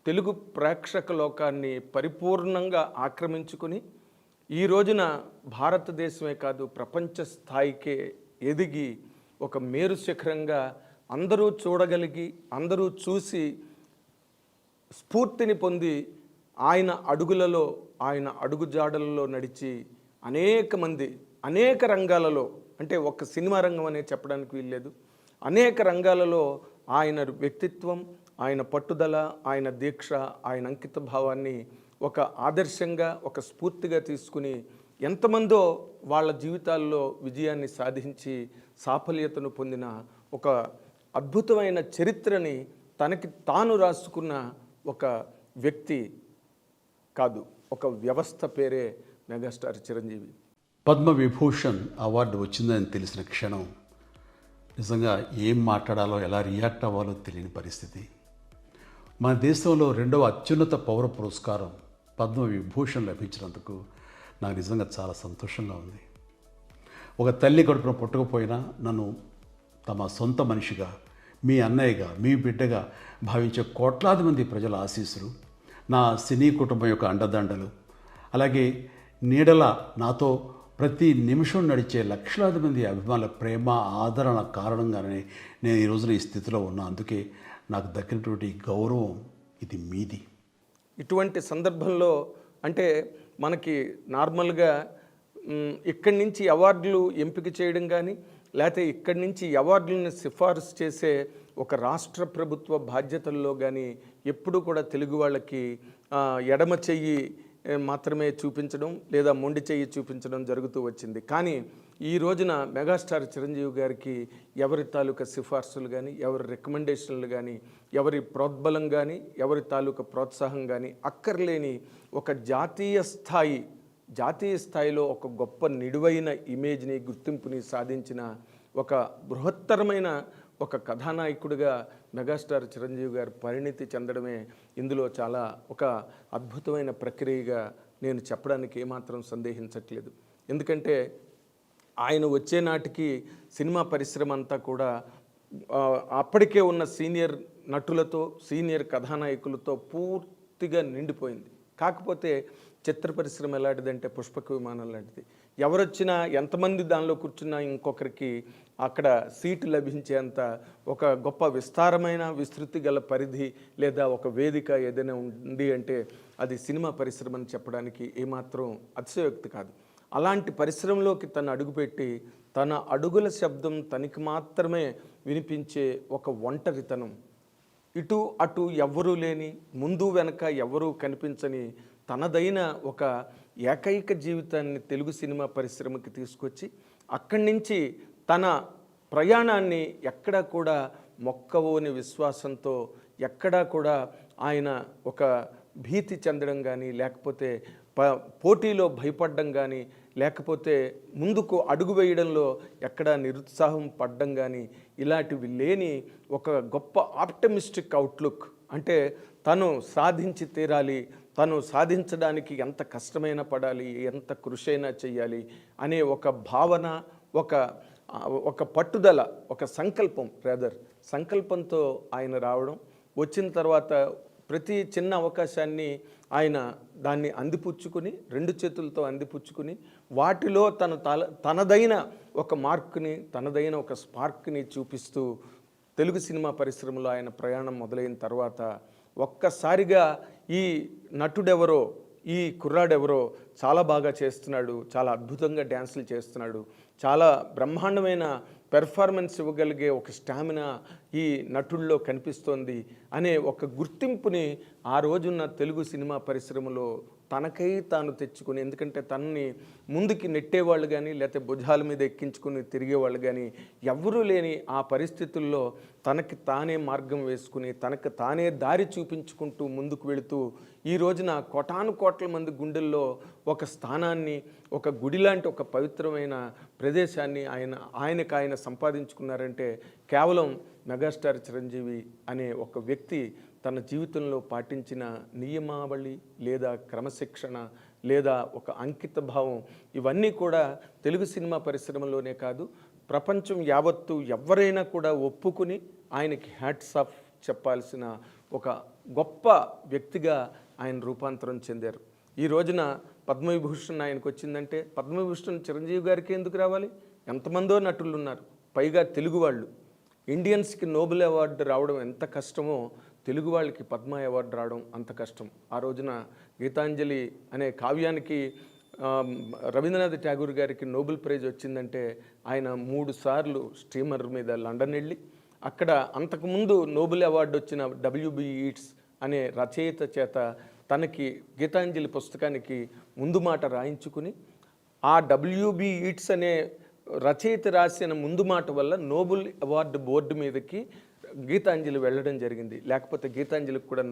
తెలుగు ప్రేక్షక లోకాన్ని పరిపూర్ణంగా ఆక్రమించుకుని ఈ రోజున భారతదేశమే కాదు ప్రపంచ స్థాయికే ఎదిగి ఒక మేరు శిఖరంగా అందరూ చూడగలిగి అందరూ చూసి స్ఫూర్తిని పొంది ఆయన అడుగులలో ఆయన అడుగుజాడలలో నడిచి అనేక మంది అనేక రంగాలలో, అంటే ఒక్క సినిమా రంగం అనే చెప్పడానికి వీల్లేదు, అనేక రంగాలలో ఆయన వ్యక్తిత్వం, ఆయన పట్టుదల, ఆయన దీక్ష, ఆయన అంకిత భావాన్ని ఒక ఆదర్శంగా ఒక స్ఫూర్తిగా తీసుకుని ఎంతమందో వాళ్ళ జీవితాల్లో విజయాన్ని సాధించి సాఫల్యతను పొందిన ఒక అద్భుతమైన చరిత్రని తనకి తాను రాసుకున్న ఒక వ్యక్తి కాదు, ఒక వ్యవస్థ పేరే మెగాస్టార్ చిరంజీవి. పద్మవిభూషణ్ అవార్డు వచ్చిందని తెలిసిన క్షణం నిజంగా ఏం మాట్లాడాలో ఎలా రియాక్ట్ అవ్వాలో తెలియని పరిస్థితి. మన దేశంలో రెండవ అత్యున్నత పౌర పురస్కారం పద్మవిభూషణ్ లభించినందుకు నాకు నిజంగా చాలా సంతోషంగా ఉంది. ఒక తల్లి కడుపున పుట్టకపోయినా నన్ను తమ సొంత మనిషిగా, మీ అన్నయ్యగా, మీ బిడ్డగా భావించే కోట్లాది మంది ప్రజల ఆశీస్సులు, నా సినీ కుటుంబం యొక్క అండదండలు, అలాగే నీడల నాతో ప్రతి నిమిషం నడిచే లక్షలాది మంది అభిమానుల ప్రేమ ఆదరణ కారణంగానే నేను ఈ రోజున ఈ స్థితిలో ఉన్నా. అందుకే నాకు దక్కినటువంటి గౌరవం ఇది మీది. ఇటువంటి సందర్భంలో అంటే మనకి నార్మల్గా ఇక్కడి నుంచి అవార్డులు ఎంపిక చేయడం కానీ, లేకపోతే ఇక్కడి నుంచి అవార్డులను సిఫారసు చేసే ఒక రాష్ట్ర ప్రభుత్వ బాధ్యతల్లో కానీ ఎప్పుడు కూడా తెలుగు వాళ్ళకి ఎడమ చెయ్యి మాత్రమే చూపించడం లేదా మొండి చెయ్యి చూపించడం జరుగుతూ వచ్చింది. కానీ ఈ రోజున మెగాస్టార్ చిరంజీవి గారికి ఎవరి తాలూకా సిఫార్సులు కానీ, ఎవరి రికమెండేషన్లు కానీ, ఎవరి ప్రోద్బలం కానీ, ఎవరి తాలూకా ప్రోత్సాహం కానీ అక్కర్లేని ఒక జాతీయ స్థాయిలో ఒక గొప్ప నిడువైన ఇమేజ్ని, గుర్తింపుని సాధించిన ఒక బృహత్తరమైన ఒక కథానాయకుడిగా మెగాస్టార్ చిరంజీవి గారు పరిణితి చెందడమే ఇందులో చాలా ఒక అద్భుతమైన ప్రక్రియగా నేను చెప్పడానికి ఏమాత్రం సందేహించట్లేదు. ఎందుకంటే ఆయన వచ్చే నాటికి సినిమా పరిశ్రమ అంతా కూడా అప్పటికే ఉన్న సీనియర్ నటులతో, సీనియర్ కథానాయకులతో పూర్తిగా నిండిపోయింది. కాకపోతే చిత్ర పరిశ్రమ ఎలాంటిదంటే పుష్పక విమానం లాంటిది. ఎవరొచ్చినా ఎంతమంది దానిలో కూర్చున్నా ఇంకొకరికి అక్కడ సీటు లభించేంత ఒక గొప్ప విస్తారమైన విస్తృతి గల పరిధి లేదా ఒక వేదిక ఏదైనా ఉంది అంటే అది సినిమా పరిశ్రమ అని చెప్పడానికి ఏమాత్రం అతిశయోక్తి కాదు. అలాంటి పరిశ్రమలోకి తను అడుగుపెట్టి తన అడుగుల శబ్దం తనకి మాత్రమే వినిపించే ఒక ఒంటరితనం, ఇటు అటు ఎవ్వరూ లేని, ముందు వెనక ఎవరూ కనిపించని తనదైన ఒక ఏకైక జీవితాన్ని తెలుగు సినిమా పరిశ్రమకి తీసుకొచ్చి అక్కడి నుంచి తన ప్రయాణాన్ని ఎక్కడా కూడా మొక్కవోని విశ్వాసంతో, ఎక్కడా కూడా ఆయన ఒక భీతి చెందడం కానీ, లేకపోతే పోటీలో భయపడడం కానీ, లేకపోతే ముందుకు అడుగు వేయడంలో ఎక్కడా నిరుత్సాహం పడడం కానీ ఇలాంటివి లేని ఒక గొప్ప ఆప్టమిస్టిక్ అవుట్లుక్. అంటే తను సాధించి తీరాలి, తను సాధించడానికి ఎంత కష్టమైనా పడాలి, ఎంత కృషి అయినా చెయ్యాలి అనే ఒక భావన, ఒక పట్టుదల, ఒక సంకల్పంతో ఆయన రావడం, వచ్చిన తర్వాత ప్రతి చిన్న అవకాశాన్ని ఆయన దాన్ని అందిపుచ్చుకుని, రెండు చేతులతో అందిపుచ్చుకుని వాటిలో తనదైన ఒక మార్క్ని, తనదైన ఒక స్పార్క్ని చూపిస్తూ తెలుగు సినిమా పరిశ్రమలో ఆయన ప్రయాణం మొదలైన తర్వాత ఒక్కసారిగా ఈ నటుడెవరో, ఈ కుర్రాడెవరో చాలా బాగా చేస్తున్నాడు, చాలా అద్భుతంగా డ్యాన్సులు చేస్తున్నాడు, చాలా బ్రహ్మాండమైన పెర్ఫార్మెన్స్ ఇవ్వగలిగే ఒక స్టామినా ఈ నటుల్లో కనిపిస్తోంది అనే ఒక గుర్తింపుని ఆ రోజున్న తెలుగు సినిమా పరిశ్రమలో తనకై తాను తెచ్చుకుని, ఎందుకంటే తనని ముందుకి నెట్టేవాళ్ళు కానీ, లేకపోతే భుజాల మీద ఎక్కించుకుని తిరిగేవాళ్ళు కానీ ఎవ్వరూ లేని ఆ పరిస్థితుల్లో తనకి తానే మార్గం వేసుకుని, తనకు తానే దారి చూపించుకుంటూ ముందుకు వెళుతూ ఈ రోజున కోటాను కోట్ల మంది గుండెల్లో ఒక స్థానాన్ని, ఒక గుడి లాంటి ఒక పవిత్రమైన ప్రదేశాన్ని ఆయన సంపాదించుకున్నారంటే కేవలం మెగాస్టార్ చిరంజీవి అనే ఒక వ్యక్తి తన జీవితంలో పాటించిన నియమావళి లేదా క్రమశిక్షణ లేదా ఒక అంకిత భావం, ఇవన్నీ కూడా తెలుగు సినిమా పరిశ్రమలోనే కాదు ప్రపంచం యావత్తు ఎవరైనా కూడా ఒప్పుకుని ఆయనకి హ్యాట్స్ ఆఫ్ చెప్పాల్సిన ఒక గొప్ప వ్యక్తిగా ఆయన రూపాంతరం చెందారు. ఈ రోజున పద్మవిభూషణ్ ఆయనకు వచ్చిందంటే పద్మవిభూషణ్ చిరంజీవి గారికి ఎందుకు రావాలి? ఎంతమందో నటులు ఉన్నారు, పైగా తెలుగు వాళ్ళు. ఇండియన్స్కి నోబెల్ అవార్డు రావడం ఎంత కష్టమో తెలుగు వాళ్ళకి పద్మ అవార్డు రావడం అంత కష్టం. ఆ రోజున గీతాంజలి అనే కావ్యానికి రవీంద్రనాథ్ ఠాగూర్ గారికి నోబెల్ ప్రైజ్ వచ్చిందంటే ఆయన 3 సార్లు స్టీమర్ మీద లండన్ వెళ్ళి అక్కడ అంతకుముందు నోబెల్ అవార్డు వచ్చిన డబ్ల్యూబి ఈట్స్ అనే రచయిత చేత తనకి గీతాంజలి పుస్తకానికి ముందు మాట రాయించుకుని ఆ డబ్ల్యూబి ఈట్స్ అనే రచయిత రాసిన ముందు మాట వల్ల నోబెల్ అవార్డు బోర్డు మీదకి గీతాంజలి వెళ్ళడం జరిగింది. లేకపోతే గీతాంజలికి కూడా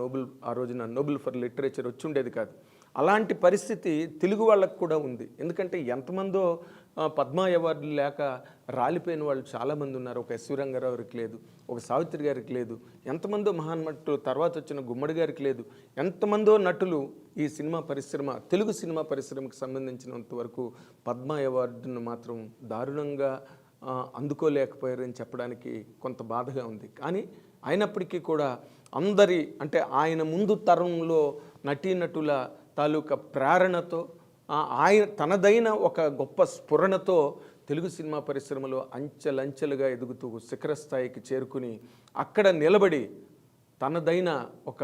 ఆ రోజున నోబెల్ ఫర్ లిటరేచర్ వచ్చి ఉండేది కాదు. అలాంటి పరిస్థితి తెలుగు వాళ్ళకు కూడా ఉంది. ఎందుకంటే ఎంతమందో పద్మ అవార్డులు లేక రాలిపోయిన వాళ్ళు చాలామంది ఉన్నారు. ఒక ఎస్వి రంగారావుకి లేదు, ఒక సావిత్రి గారికి లేదు, ఎంతమందో మహానటులు తర్వాత వచ్చిన గుమ్మడి గారికి లేదు, ఎంతమందో నటులు ఈ సినిమా పరిశ్రమ తెలుగు సినిమా పరిశ్రమకు సంబంధించినంత వరకు పద్మ అవార్డును మాత్రం దారుణంగా అందుకోలేకపోయారని చెప్పడానికి కొంత బాధగా ఉంది. కానీ అయినప్పటికీ కూడా అందరి అంటే ఆయన ముందు తరంలో నటీనటుల తాలూకా ప్రేరణతో ఆయన తనదైన ఒక గొప్ప స్ఫురణతో తెలుగు సినిమా పరిశ్రమలో అంచెలంచెలుగా ఎదుగుతూ శిఖర స్థాయికి చేరుకుని అక్కడ నిలబడి తనదైన ఒక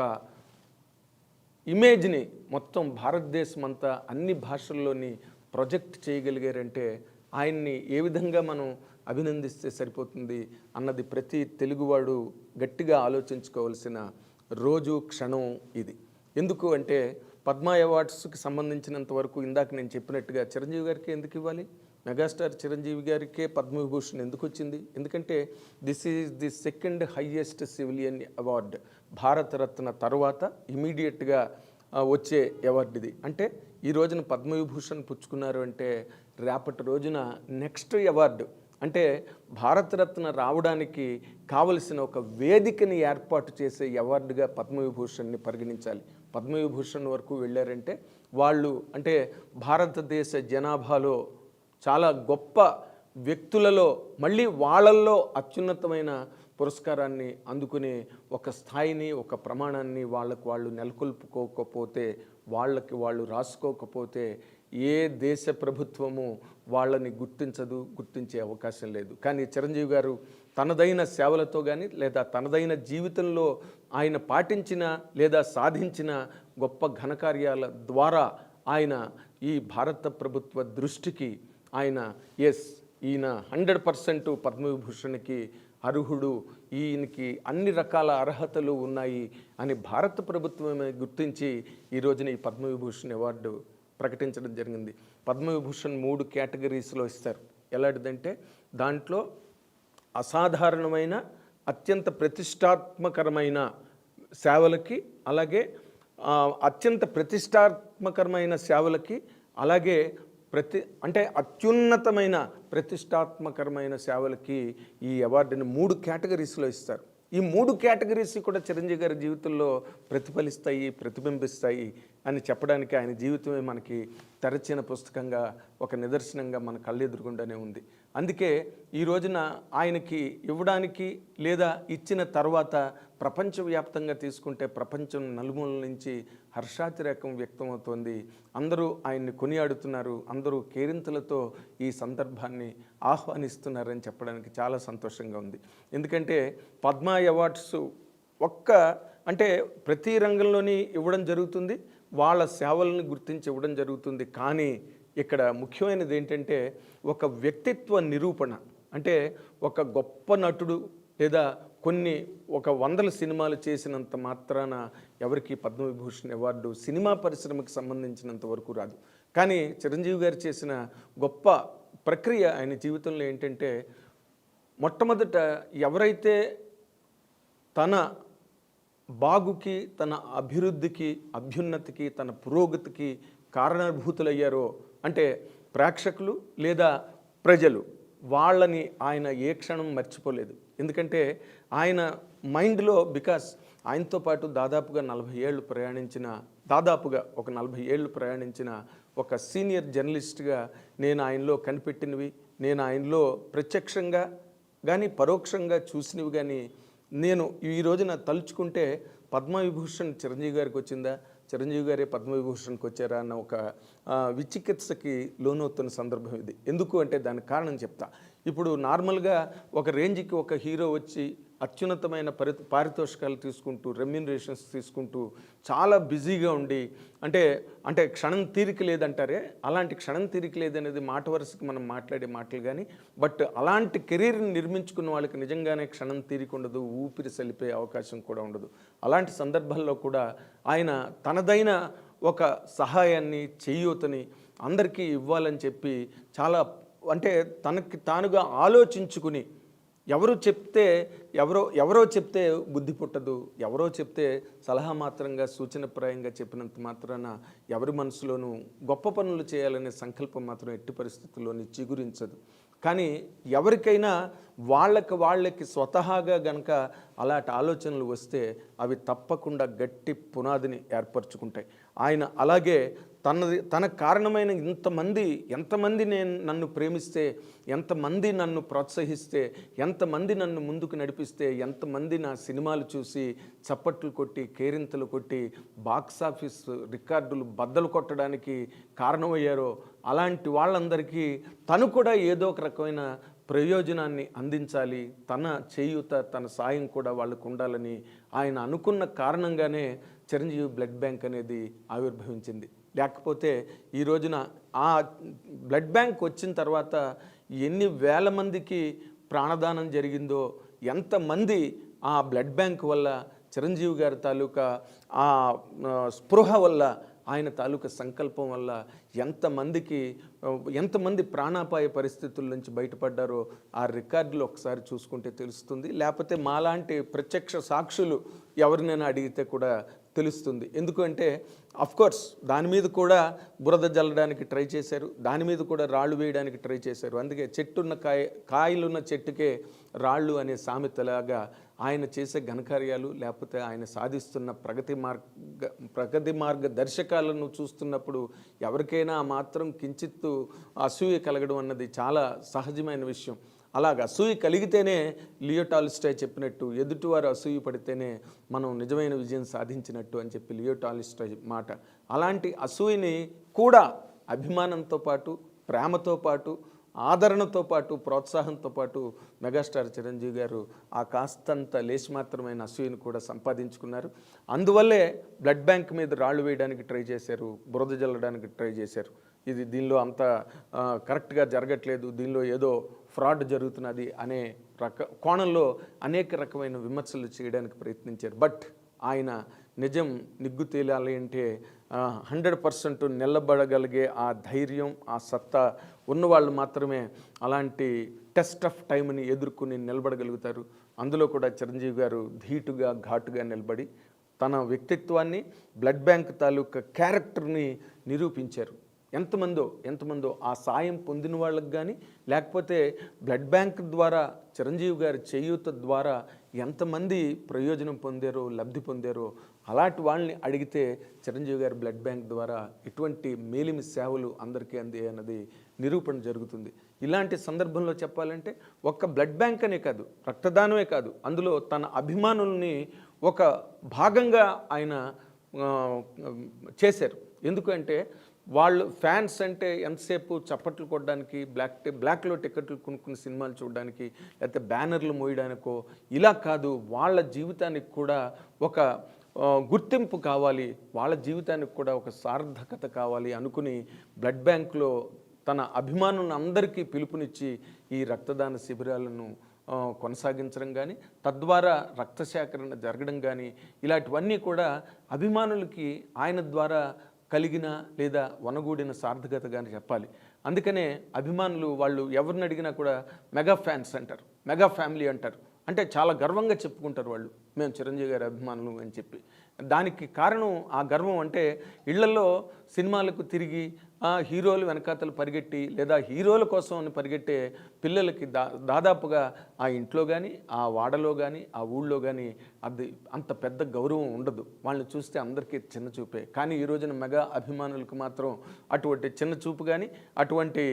ఇమేజ్ని మొత్తం భారతదేశం అంతా అన్ని భాషల్లోని ప్రొజెక్ట్ చేయగలిగారంటే ఆయన్ని ఏ విధంగా మనం అభినందిస్తే సరిపోతుంది అన్నది ప్రతి తెలుగువాడు గట్టిగా ఆలోచించుకోవాల్సిన రోజు క్షణం ఇది. ఎందుకు అంటే పద్మ అవార్డ్స్కి సంబంధించినంత వరకు ఇందాక నేను చెప్పినట్టుగా చిరంజీవి గారికి ఎందుకు ఇవ్వాలి? మెగాస్టార్ చిరంజీవి గారికే పద్మవిభూషణ్ ఎందుకు వచ్చింది? ఎందుకంటే this is the second highest civilian award. Bharat Ratna తర్వాత ఇమీడియట్గా వచ్చే అవార్డు ఇది. అంటే ఈ రోజున పద్మవిభూషణ్ పుచ్చుకున్నారు అంటే రేపటి రోజున నెక్స్ట్ అవార్డు అంటే భారతరత్న రావడానికి కావలసిన ఒక వేదికని ఏర్పాటు చేసే అవార్డుగా పద్మవిభూషణ్ని పరిగణించాలి. పద్మవిభూషణ్ వరకు వెళ్ళారంటే వాళ్ళు అంటే భారతదేశ జనాభాలో చాలా గొప్ప వ్యక్తులలో మళ్ళీ వాళ్ళల్లో అత్యున్నతమైన పురస్కారాన్ని అందుకునే ఒక స్థాయిని ఒక ప్రమాణాన్ని వాళ్ళు నెలకొల్పుకోకపోతే వాళ్ళకి వాళ్ళు రాసుకోకపోతే ఏ దేశ ప్రభుత్వము వాళ్ళని గుర్తించే అవకాశం లేదు. కానీ చిరంజీవి గారు తనదైన సేవలతో కానీ లేదా తనదైన జీవితంలో ఆయన పాటించిన లేదా సాధించిన గొప్ప ఘనకార్యాల ద్వారా ఆయన ఈ భారత ప్రభుత్వ దృష్టికి ఆయన ఈయన 100% పద్మవిభూషణ్కి అర్హుడు, ఈయనకి అన్ని రకాల అర్హతలు ఉన్నాయి అని భారత ప్రభుత్వమే గుర్తించి ఈ రోజున ఈ పద్మవిభూషణ్ అవార్డు ప్రకటించడం జరిగింది. పద్మవిభూషణ్ 3 కేటగిరీస్లో ఇస్తారు. ఎలాంటిదంటే దాంట్లో అసాధారణమైన అత్యంత ప్రతిష్టాత్మకరమైన సేవలకి, అలాగే అత్యంత ప్రతిష్టాత్మకరమైన సేవలకి, అలాగే అంటే అత్యున్నతమైన ప్రతిష్టాత్మకరమైన సేవలకి ఈ అవార్డుని 3 కేటగిరీస్లో ఇస్తారు. ఈ 3 కేటగిరీస్ కూడా చిరంజీవి గారి జీవితంలో ప్రతిబింబిస్తాయి అని చెప్పడానికి ఆయన జీవితమే మనకి తెరచిన పుస్తకంగా ఒక నిదర్శనంగా మన కళ్ళెదురుగుండానే ఉంది. అందుకే ఈ రోజున ఆయనకి ఇవ్వడానికి లేదా ఇచ్చిన తర్వాత ప్రపంచవ్యాప్తంగా తీసుకుంటే ప్రపంచం నలుమూలల నుంచి హర్షాతిరేకం వ్యక్తమవుతోంది. అందరూ ఆయన్ని కొనియాడుతున్నారు, అందరూ కేరింతలతో ఈ సందర్భాన్ని ఆహ్వానిస్తున్నారని చెప్పడానికి చాలా సంతోషంగా ఉంది. ఎందుకంటే పద్మ అవార్డ్స్ అంటే ప్రతి రంగంలోని ఇవ్వడం జరుగుతుంది, వాళ్ళ సేవలను గుర్తించి ఇవ్వడం జరుగుతుంది. కానీ ఇక్కడ ముఖ్యమైనది ఏంటంటే ఒక వ్యక్తిత్వ నిరూపణ. అంటే ఒక గొప్ప నటుడు లేదా ఒక 100 సినిమాలు చేసినంత మాత్రాన ఎవరికి పద్మవిభూషణ్ అవార్డు సినిమా పరిశ్రమకు సంబంధించినంత వరకు రాదు. కానీ చిరంజీవి గారు చేసిన గొప్ప ప్రక్రియ ఆయన జీవితంలో ఏంటంటే మొట్టమొదట ఎవరైతే తన బాగుకి, తన అభివృద్ధికి, అభ్యున్నతికి, తన పురోగతికి కారణభూతులయ్యారో అంటే ప్రేక్షకులు లేదా ప్రజలు, వాళ్ళని ఆయన ఏ క్షణం మర్చిపోలేదు. ఎందుకంటే ఆయన మైండ్లో ఆయనతో పాటు దాదాపుగా ఒక 40 ఏళ్ళు ప్రయాణించిన ఒక సీనియర్ జర్నలిస్ట్గా నేను ఆయనలో కనిపెట్టినవి, నేను ఆయనలో ప్రత్యక్షంగా కానీ పరోక్షంగా చూసినవి కానీ నేను ఈ రోజున తలుచుకుంటే పద్మవిభూషణ్ చిరంజీవి గారికి వచ్చిందా, చిరంజీవి గారే పద్మవిభూషణ్కి వచ్చారా అన్న ఒక విచికిత్సకి లోనవుతున్న సందర్భం ఇది. ఎందుకు అంటే దానికి కారణం చెప్తా. ఇప్పుడు నార్మల్గా ఒక రేంజ్కి ఒక హీరో వచ్చి అత్యున్నతమైన పారితోషికాలు తీసుకుంటూ, రెమ్యూనరేషన్స్ తీసుకుంటూ చాలా బిజీగా ఉండి, అంటే క్షణం తీరిక లేదంటారే, అలాంటి క్షణం తీరిక లేదనేది మాట వరుసకి మనం మాట్లాడే మాటలు కానీ, బట్ అలాంటి కెరీర్ని నిర్మించుకున్న వాళ్ళకి నిజంగానే క్షణం తీరిక ఉండదు, ఊపిరి సలిపే అవకాశం కూడా ఉండదు. అలాంటి సందర్భాల్లో కూడా ఆయన తనదైన ఒక సహాయాన్ని, చేయూతని అందరికీ ఇవ్వాలని చెప్పి చాలా తనకి తానుగా ఆలోచించుకుని, ఎవరో చెప్తే బుద్ధి పుట్టదు, ఎవరో చెప్తే సలహా మాత్రంగా సూచనప్రాయంగా చెప్పినంత మాత్రాన ఎవరి మనసులోనూ గొప్ప పనులు చేయాలనే సంకల్పం మాత్రం ఎట్టి పరిస్థితుల్లోని చిగురించదు. కానీ ఎవరికైనా వాళ్ళకి స్వతహాగా గనక అలాంటి ఆలోచనలు వస్తే అవి తప్పకుండా గట్టి పునాదిని ఏర్పరచుకుంటాయి. ఆయన అలాగే తన కారణమైన ఎంతమంది నన్ను ప్రేమిస్తే, ఎంతమంది నన్ను ప్రోత్సహిస్తే, ఎంతమంది నన్ను ముందుకు నడిపిస్తే, ఎంతమంది నా సినిమాలు చూసి చప్పట్లు కొట్టి, కేరింతలు కొట్టి, బాక్సాఫీస్ రికార్డులు బద్దలు కొట్టడానికి కారణమయ్యారో అలాంటి వాళ్ళందరికీ తను కూడా ఏదో ఒక రకమైన ప్రయోజనాన్ని అందించాలి, తన చేయూత, తన సాయం కూడా వాళ్ళకు ఉండాలని ఆయన అనుకున్న కారణంగానే చిరంజీవి బ్లడ్ బ్యాంక్ అనేది ఆవిర్భవించింది. లేకపోతే ఈ రోజున ఆ బ్లడ్ బ్యాంక్ వచ్చిన తర్వాత ఎన్ని వేల మందికి ప్రాణదానం జరిగిందో, ఎంతమంది ఆ బ్లడ్ బ్యాంక్ వల్ల, చిరంజీవి గారి తాలూకా ఆ స్పృహ వల్ల, ఆయన తాలూకా సంకల్పం వల్ల ఎంతమంది ప్రాణాపాయ పరిస్థితుల నుంచి బయటపడ్డారో ఆ రికార్డులు ఒకసారి చూసుకుంటే తెలుస్తుంది. లేకపోతే మాలాంటి ప్రత్యక్ష సాక్షులు ఎవరినైనా అడిగితే కూడా తెలుస్తుంది. ఎందుకంటే అఫ్కోర్స్ దాని మీద కూడా బురద జల్లడానికి ట్రై చేశారు, దాని మీద కూడా రాళ్ళు వేయడానికి ట్రై చేశారు. అందుకే కాయలున్న చెట్టుకే రాళ్ళు అనే సామెతలాగా ఆయన చేసే ఘనకార్యాలు, లేకపోతే ఆయన సాధిస్తున్న ప్రగతి మార్గ దర్శకాలను చూస్తున్నప్పుడు ఎవరికైనా ఆ మాత్రం కించిత్తు అసూయ కలగడం అన్నది చాలా సహజమైన విషయం. అలాగా అసూయ కలిగితేనే లియో టాల్స్టాయ్ చెప్పినట్టు, ఎదుటివారు అసూయ పడితేనే మనం నిజమైన విజయం సాధించినట్టు అని చెప్పి లియో టాల్స్టాయ్ మాట. అలాంటి అసూయని కూడా అభిమానంతో పాటు, ప్రేమతో పాటు, ఆదరణతో పాటు, ప్రోత్సాహంతో పాటు మెగాస్టార్ చిరంజీవి గారు ఆ కాస్తంత లేచి మాత్రమైన అసూయను కూడా సంపాదించుకున్నారు. అందువల్లే బ్లడ్ బ్యాంక్ మీద రాళ్ళు వేయడానికి ట్రై చేశారు, బురద జల్లడానికి ట్రై చేశారు. దీనిలో అంత కరెక్ట్గా జరగట్లేదు, దీనిలో ఏదో ఫ్రాడ్ జరుగుతున్నది అనే కోణంలో అనేక రకమైన విమర్శలు చేయడానికి ప్రయత్నించారు. బట్ ఆయన నిజం నిగ్గు తేలాలి అంటే 100% నిలబడగలిగే ఆ ధైర్యం, ఆ సత్తా ఉన్నవాళ్ళు మాత్రమే అలాంటి టెస్ట్ ఆఫ్ టైంని ఎదుర్కొని నిలబడగలుగుతారు. అందులో కూడా చిరంజీవి గారు ధీటుగా, ఘాటుగా నిలబడి తన వ్యక్తిత్వాన్ని, బ్లడ్ బ్యాంక్ తాలూకా క్యారెక్టర్ని నిరూపించారు. ఎంతమందో ఆ సాయం పొందిన వాళ్ళకి కానీ, లేకపోతే బ్లడ్ బ్యాంక్ ద్వారా, చిరంజీవి గారి చేయూత ద్వారా ఎంతమంది ప్రయోజనం పొందారో, లబ్ధి పొందారో అలాంటి వాళ్ళని అడిగితే చిరంజీవి గారి బ్లడ్ బ్యాంక్ ద్వారా ఎటువంటి మేలిమి సేవలు అందరికీ అందే అన్నది నిరూపణ జరుగుతుంది. ఇలాంటి సందర్భంలో చెప్పాలంటే ఒక్క బ్లడ్ బ్యాంక్ అనే కాదు, రక్తదానమే కాదు, అందులో తన అభిమానుల్ని ఒక భాగంగా ఆయన చేశారు. ఎందుకంటే వాళ్ళు ఫ్యాన్స్ అంటే ఎంతసేపు చప్పట్లు కొట్టడానికి, బ్లాక్లో టికెట్లు కొనుక్కుని సినిమాలు చూడడానికి, లేకపోతే బ్యానర్లు మోయడానికో ఇలా కాదు, వాళ్ళ జీవితానికి కూడా ఒక గుర్తింపు కావాలి, వాళ్ళ జీవితానికి కూడా ఒక సార్థకత కావాలి అనుకుని బ్లడ్ బ్యాంక్లో తన అభిమానులను అందరికీ పిలుపునిచ్చి ఈ రక్తదాన శిబిరాలను కొనసాగించడం కానీ, తద్వారా రక్త సేకరణ జరగడం కానీ, ఇలాంటివన్నీ కూడా అభిమానులకి ఆయన ద్వారా కలిగిన లేదా వనగూడిన సార్థకతగానే చెప్పాలి. అందుకనే అభిమానులు వాళ్ళు ఎవరిని అడిగినా కూడా మెగా ఫ్యాన్స్ అంటారు, మెగా ఫ్యామిలీ అంటారు. అంటే చాలా గర్వంగా చెప్పుకుంటారు వాళ్ళు, మేము చిరంజీవి గారి అభిమానులు అని చెప్పి. దానికి కారణం ఆ గర్వం అంటే ఇళ్లలో సినిమాలకు తిరిగి హీరోలు వెనకాతలు పరిగెట్టి లేదా హీరోల కోసం అని పరిగెట్టే పిల్లలకి దాదాపుగా ఆ ఇంట్లో కానీ ఆ వాడలో కానీ ఆ ఊళ్ళో కానీ అది అంత పెద్ద గౌరవం ఉండదు. వాళ్ళని చూస్తే అందరికీ చిన్న చూపే. కానీ ఈ రోజున మెగా అభిమానులకు మాత్రం అటువంటి చిన్న చూపు కానీ అటువంటి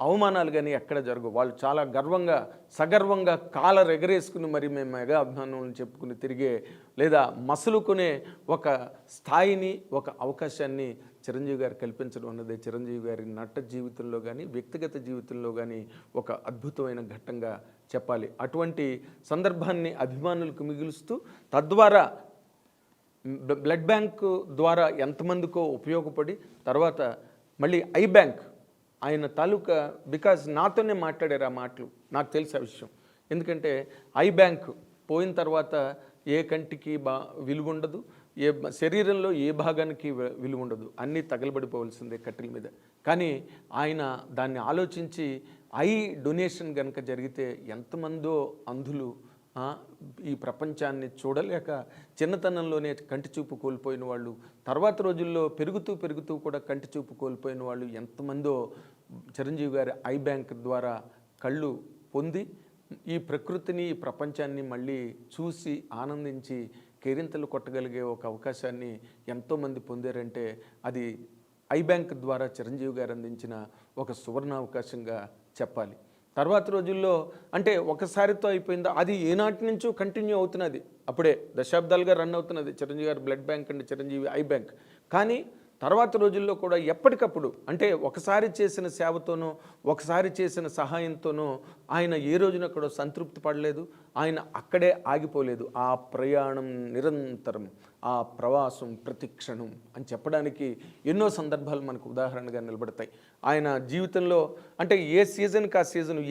అవమానాలు కానీ ఎక్కడ జరగవు. వాళ్ళు చాలా గర్వంగా సగర్వంగా కాలర్ ఎగరేసుకుని మరి మేము మెగా అభిమానులను చెప్పుకుని తిరిగే లేదా మసులుకునే ఒక స్థాయిని ఒక అవకాశాన్ని చిరంజీవి గారు కల్పించడం అన్నది చిరంజీవి గారి నట జీవితంలో కానీ వ్యక్తిగత జీవితంలో కానీ ఒక అద్భుతమైన ఘట్టంగా చెప్పాలి. అటువంటి సందర్భాన్ని అభిమానులకు మిగులుస్తూ తద్వారా బ్లడ్ బ్యాంక్ ద్వారా ఎంతమందికో ఉపయోగపడి తర్వాత మళ్ళీ ఐ బ్యాంక్ ఆయన తాలూకా బికాజ్ నాతోనే మాట్లాడారు ఆ మాటలు. నాకు తెలిసే విషయం. ఎందుకంటే ఐ బ్యాంక్ పోయిన తర్వాత ఏ కంటికి విలువ ఉండదు, ఏ శరీరంలో ఏ భాగానికి విలువ ఉండదు, అన్నీ తగలబడిపోవలసిందే కట్టెల మీద. కానీ ఆయన దాన్ని ఆలోచించి ఐ డొనేషన్ కనుక జరిగితే ఎంతమందో అంధులు ఈ ప్రపంచాన్ని చూడలేక చిన్నతనంలోనే కంటి చూపు కోల్పోయిన వాళ్ళు, తర్వాత రోజుల్లో పెరుగుతూ కూడా కంటి చూపు కోల్పోయిన వాళ్ళు ఎంతమందో చిరంజీవి గారి ఐ బ్యాంక్ ద్వారా కళ్ళు పొంది ఈ ప్రకృతిని ఈ ప్రపంచాన్ని మళ్ళీ చూసి ఆనందించి కేరింతలు కొట్టగలిగే ఒక అవకాశాన్ని ఎంతోమంది పొందారంటే అది ఐ బ్యాంక్ ద్వారా చిరంజీవి గారు అందించిన ఒక సువర్ణ అవకాశంగా చెప్పాలి. తర్వాత రోజుల్లో అంటే ఒకసారితో అయిపోయిందా, అది ఏనాటి నుంచో కంటిన్యూ అవుతున్నది. అప్పుడే దశాబ్దాలుగా రన్ అవుతున్నది చిరంజీవి గారు blood bank and Chiranjeevi I bank. కానీ తర్వాత రోజుల్లో కూడా ఎప్పటికప్పుడు అంటే ఒకసారి చేసిన సేవతోనో ఒకసారి చేసిన సహాయంతోనో ఆయన ఏ రోజున కూడా సంతృప్తి పడలేదు. ఆయన అక్కడే ఆగిపోలేదు. ఆ ప్రయాణం నిరంతరం, ఆ ప్రవాసం ప్రతిక్షణం అని చెప్పడానికి ఎన్నో సందర్భాలు మనకు ఉదాహరణగా నిలబడతాయి. ఆయన జీవితంలో అంటే ఏ సీజన్కి ఆ సీజన్,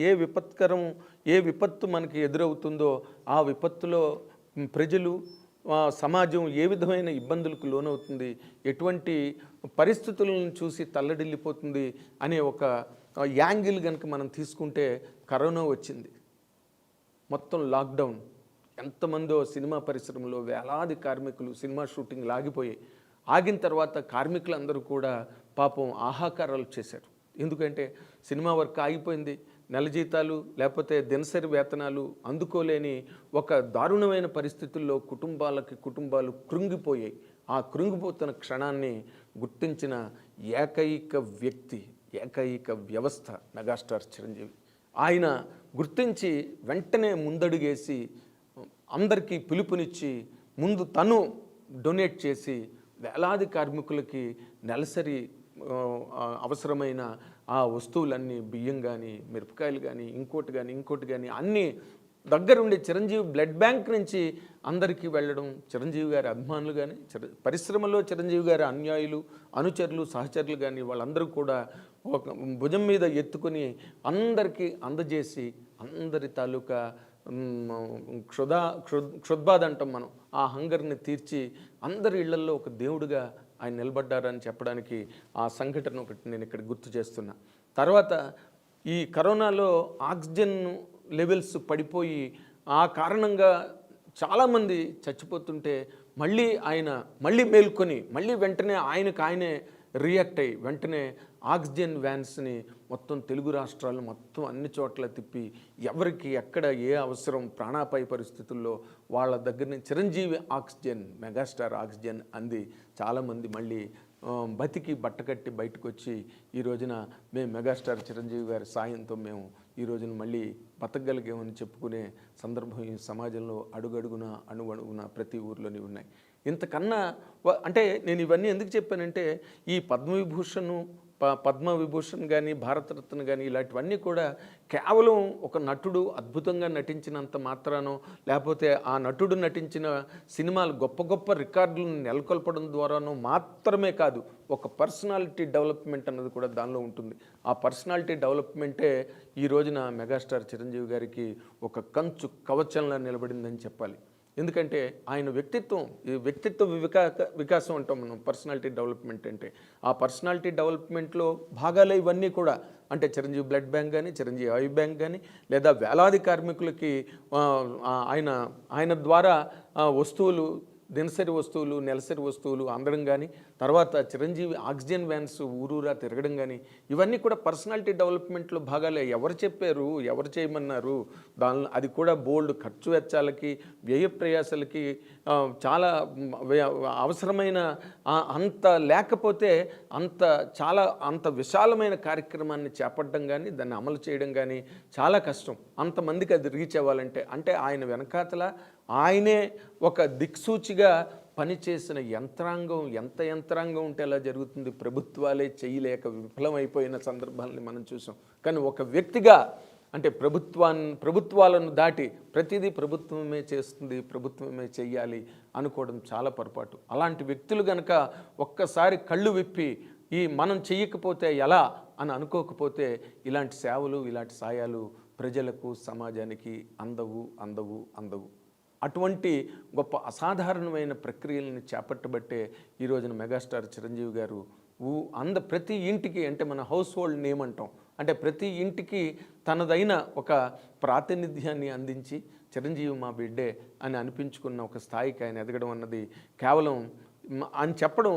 ఏ విపత్తు మనకి ఎదురవుతుందో ఆ విపత్తులో ప్రజలు సమాజం ఏ విధమైన ఇబ్బందులకు లోనవుతుంది, ఎటువంటి పరిస్థితులను చూసి తల్లడిల్లిపోతుంది అనే ఒక యాంగిల్ కనుక మనం తీసుకుంటే కరోనా వచ్చింది, మొత్తం లాక్డౌన్, ఎంతమందో సినిమా పరిశ్రమలో వేలాది కార్మికులు సినిమా షూటింగ్లు ఆగిపోయాయి. ఆగిన తర్వాత కార్మికులందరూ కూడా పాపం ఆహాకారాలు చేశారు. ఎందుకంటే సినిమా వర్క్ ఆగిపోయింది, నెల జీతాలు లేకపోతే దినసరి వేతనాలు అందుకోలేని ఒక దారుణమైన పరిస్థితుల్లో కుటుంబాలు కృంగిపోయాయి. ఆ కృంగిపోతున్న క్షణాన్ని గుర్తించిన ఏకైక వ్యక్తి, ఏకైక వ్యవస్థ మెగాస్టార్ చిరంజీవి. ఆయన గుర్తించి వెంటనే ముందడుగేసి అందరికీ పిలుపునిచ్చి ముందు తను డొనేట్ చేసి వేలాది కార్మికులకి నెలసరి అవసరమైన ఆ వస్తువులన్నీ బియ్యం కానీ మిరపకాయలు కానీ ఇంకోటి కానీ అన్నీ దగ్గరుండి చిరంజీవి బ్లడ్ బ్యాంక్ నుంచి అందరికీ వెళ్ళడం, చిరంజీవి గారి అభిమానులు కానీ పరిశ్రమలో చిరంజీవి గారి అనుయాయులు అనుచరులు సహచరులు కానీ వాళ్ళందరూ కూడా ఒక భుజం మీద ఎత్తుకొని అందరికీ అందజేసి అందరి తాలూకా క్షుద్బాధ అంటాం మనం, ఆ హంగర్ని తీర్చి అందరి ఇళ్లల్లో ఒక దేవుడిగా ఆయన నిలబడ్డారని చెప్పడానికి ఆ సంఘటన ఒకటి నేను ఇక్కడ గుర్తు చేస్తున్నా. తర్వాత ఈ కరోనాలో ఆక్సిజన్ లెవెల్స్ పడిపోయి ఆ కారణంగా చాలామంది చచ్చిపోతుంటే మళ్ళీ మేల్కొని వెంటనే ఆయనే రియాక్ట్ అయ్యి వెంటనే ఆక్సిజన్ వ్యాన్స్ని మొత్తం తెలుగు రాష్ట్రాలు మొత్తం అన్ని చోట్ల తిప్పి ఎవరికి ఎక్కడ ఏ అవసరం ప్రాణాపాయ పరిస్థితుల్లో వాళ్ళ దగ్గర నుంచి చిరంజీవి ఆక్సిజన్, మెగాస్టార్ ఆక్సిజన్ అంది చాలామంది మళ్ళీ బతికి బట్టకట్టి బయటకు వచ్చి ఈ రోజున మేము మెగాస్టార్ చిరంజీవి గారి సాయంతో మేము ఈ రోజున మళ్ళీ బతకగలిగామని చెప్పుకునే సందర్భం ఈ సమాజంలో అడుగడుగున అణువణువున ప్రతి ఊర్లోని ఉన్నాయి. ఇంతకన్నా అంటే నేను ఇవన్నీ ఎందుకు చెప్పానంటే ఈ పద్మవిభూషణ్ కానీ భారతరత్న కానీ ఇలాంటివన్నీ కూడా కేవలం ఒక నటుడు అద్భుతంగా నటించినంత మాత్రానో లేకపోతే ఆ నటుడు నటించిన సినిమాలు గొప్ప రికార్డులను నెలకొల్పడం ద్వారానో మాత్రమే కాదు, ఒక పర్సనాలిటీ డెవలప్మెంట్ అన్నది కూడా దానిలో ఉంటుంది. ఆ పర్సనాలిటీ డెవలప్మెంటే ఈ రోజున మెగాస్టార్ చిరంజీవి గారికి ఒక కంచు కవచంలా నిలబడిందని చెప్పాలి. ఎందుకంటే ఆయన వ్యక్తిత్వ వికాసం అంటాం మనం పర్సనాలిటీ డెవలప్మెంట్ అంటే. ఆ పర్సనాలిటీ డెవలప్మెంట్లో భాగాలే ఇవన్నీ కూడా. అంటే చిరంజీవి బ్లడ్ బ్యాంక్ కానీ చిరంజీవి ఐ బ్యాంక్ కానీ లేదా వేలాది కార్మికులకి ఆయన ద్వారా వస్తువులు దినసరి వస్తువులు, నెలసరి వస్తువులు అందడం కానీ, తర్వాత చిరంజీవి ఆక్సిజన్ వ్యాన్స్ ఊరూరా తిరగడం కానీ, ఇవన్నీ కూడా పర్సనాలిటీ డెవలప్మెంట్లో భాగాలే. ఎవరు చెప్పారు, ఎవరు చేయమన్నారు? అది కూడా బోల్డ్ ఖర్చు వెచ్చాలకి, వ్యయ ప్రయాసాలకి చాలా అవసరమైన అంత లేకపోతే అంత విశాలమైన కార్యక్రమాన్ని చేపట్టడం కానీ, దాన్ని అమలు చేయడం కానీ చాలా కష్టం. అంతమందికి అది రీచ్ అవ్వాలంటే. అంటే ఆయన వెనకాతల ఆయనే ఒక దిక్సూచిగా పనిచేసిన యంత్రాంగం, ఎంత యంత్రాంగం ఉంటే అలా జరుగుతుంది. ప్రభుత్వాలే చేయలేక విఫలమైపోయిన సందర్భాలని మనం చూసాం. కానీ ఒక వ్యక్తిగా అంటే ప్రభుత్వాలను దాటి ప్రతిదీ ప్రభుత్వమే చేస్తుంది, ప్రభుత్వమే చెయ్యాలి అనుకోవడం చాలా పొరపాటు. అలాంటి వ్యక్తులు గనక ఒక్కసారి కళ్ళు విప్పి మనం చెయ్యకపోతే ఎలా అని అనుకోకపోతే ఇలాంటి సేవలు, ఇలాంటి సాయాలు ప్రజలకు, సమాజానికి అందవు. అటువంటి గొప్ప అసాధారణమైన ప్రక్రియలను చేపట్టబట్టే ఈ రోజున మెగాస్టార్ చిరంజీవి గారు ప్రతి ఇంటికి, అంటే మన హౌస్ హోల్డ్ నేమ్ అంటాం, అంటే ప్రతి ఇంటికి తనదైన ఒక ప్రాతినిధ్యాన్ని అందించి చిరంజీవి మా బిడ్డే అని అనిపించుకున్న ఒక స్థాయికి ఆయన ఎదగడం అన్నది కేవలం అని చెప్పడం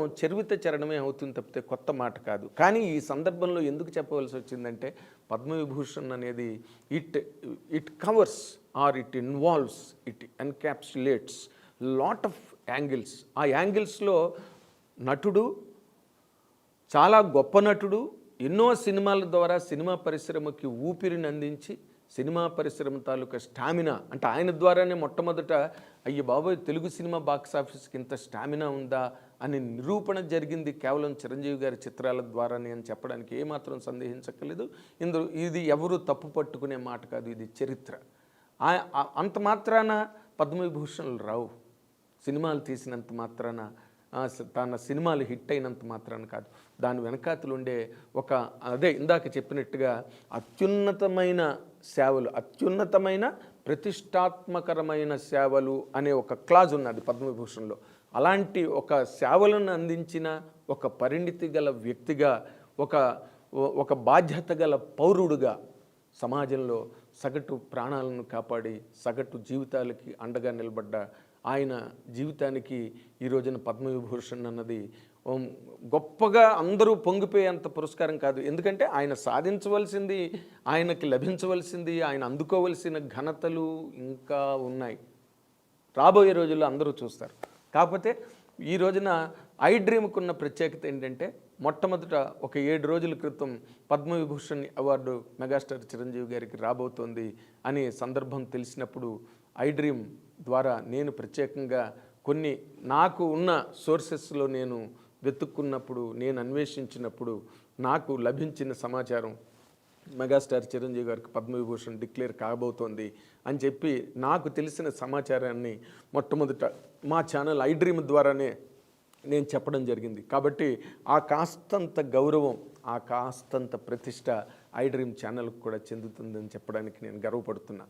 చరణమే అవుతుంది తప్పితే కొత్త మాట కాదు. కానీ ఈ సందర్భంలో ఎందుకు చెప్పవలసి వచ్చిందంటే పద్మవిభూషణ్ అనేది it covers or it involves, it encapsulates lot of angles. ఆ యాంగిల్స్లో నటుడు, చాలా గొప్ప నటుడు, ఎన్నో సినిమాల ద్వారా సినిమా పరిశ్రమకి ఊపిరిని అందించి సినిమా పరిశ్రమ తాలూకా స్టామినా, అంటే ఆయన ద్వారానే మొట్టమొదట అయ్యి బాబోయ్ తెలుగు సినిమా బాక్స్ ఆఫీస్కి ఇంత స్టామినా ఉందా అని నిరూపణ జరిగింది కేవలం చిరంజీవి గారి చిత్రాల ద్వారానే అని చెప్పడానికి ఏమాత్రం సందేహించక్కర్లేదు. ఇది ఎవరు తప్పు పట్టుకునే మాట కాదు, ఇది చరిత్ర. అంత మాత్రాన పద్మవిభూషణులు రావు. సినిమాలు తీసినంత మాత్రాన, తన సినిమాలు హిట్ అయినంత మాత్రాన కాదు. దాని వెనకాతలు ఉండే ఇందాక చెప్పినట్టుగా అత్యున్నతమైన సేవలు, అత్యున్నతమైన ప్రతిష్టాత్మకరమైన సేవలు అనే ఒక క్లాజ్ ఉన్నది పద్మవిభూషణ్లో. అలాంటి ఒక సేవలను అందించిన ఒక పరిణితి గల వ్యక్తిగా, ఒక బాధ్యత గల పౌరుడుగా సమాజంలో సగటు ప్రాణాలను కాపాడి సగటు జీవితాలకి అండగా నిలబడ్డ ఆయన జీవితానికి ఈ రోజున పద్మవిభూషణ్ అన్నది గొప్పగా అందరూ పొంగిపోయేంత పురస్కారం కాదు. ఎందుకంటే ఆయన సాధించవలసింది, ఆయనకి లభించవలసింది, ఆయన అందుకోవలసిన ఘనతలు ఇంకా ఉన్నాయి. రాబోయే రోజుల్లో అందరూ చూస్తారు. కాకపోతే ఈ రోజున ఐ డ్రీమ్కున్న ప్రత్యేకత ఏంటంటే మొట్టమొదట ఒక 7 రోజుల క్రితం పద్మవిభూషణ్ అవార్డు మెగాస్టార్ చిరంజీవి గారికి రాబోతోంది అనే సందర్భం తెలిసినప్పుడు ఐ డ్రీమ్ ద్వారా నేను ప్రత్యేకంగా కొన్ని నాకు ఉన్న సోర్సెస్లో నేను వెతుక్కున్నప్పుడు, నేను అన్వేషించినప్పుడు నాకు లభించిన సమాచారం మెగాస్టార్ చిరంజీవి గారికి పద్మవిభూషణ్ డిక్లేర్ కాబోతోంది అని చెప్పి నాకు తెలిసిన సమాచారాన్ని మొట్టమొదట మా ఛానల్ ఐ డ్రీమ్ ద్వారానే నేను చెప్పడం జరిగింది. కాబట్టి ఆ కాస్తంత గౌరవం, ఆ కాస్తంత ప్రతిష్ట ఐ డ్రీమ్ ఛానల్కి కూడా చెందుతుందని చెప్పడానికి నేను గర్వపడుతున్నా.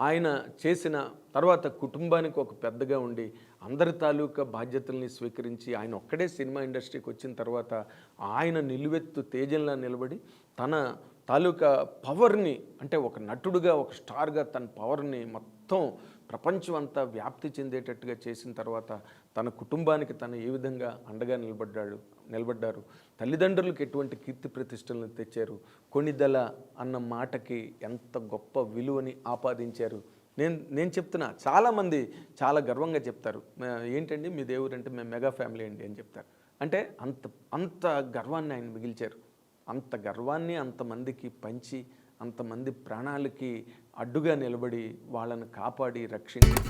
ఆయన చేసిన తర్వాత కుటుంబానికి ఒక పెద్దగా ఉండి అందరి తాలూకా బాధ్యతల్ని స్వీకరించి ఆయన ఒక్కడే సినిమా ఇండస్ట్రీకి వచ్చిన తర్వాత ఆయన నిలువెత్తు తేజంలా నిలబడి తన తాలూకా పవర్ని, అంటే ఒక నటుడుగా, ఒక స్టార్గా తన పవర్ని మొత్తం ప్రపంచం అంతా వ్యాప్తి చెందేటట్టుగా చేసిన తర్వాత తన కుటుంబానికి తను ఏ విధంగా అండగా నిలబడ్డారు, తల్లిదండ్రులకు ఎటువంటి కీర్తి ప్రతిష్టలను తెచ్చారు, కొణిదెల అన్న మాటకి ఎంత గొప్ప విలువని ఆపాదించారు. నేను చెప్తున్నా, చాలామంది చాలా గర్వంగా చెప్తారు, ఏంటండి మీ దేవుడు అంటే మేము మెగా ఫ్యామిలీ అండి అని చెప్తారు. అంటే అంత గర్వాన్ని ఆయన మిగిల్చారు. అంత గర్వాన్ని అంతమందికి పంచి, అంతమంది ప్రాణాలకి అడ్డుగా నిలబడి వాళ్ళని కాపాడి రక్షించి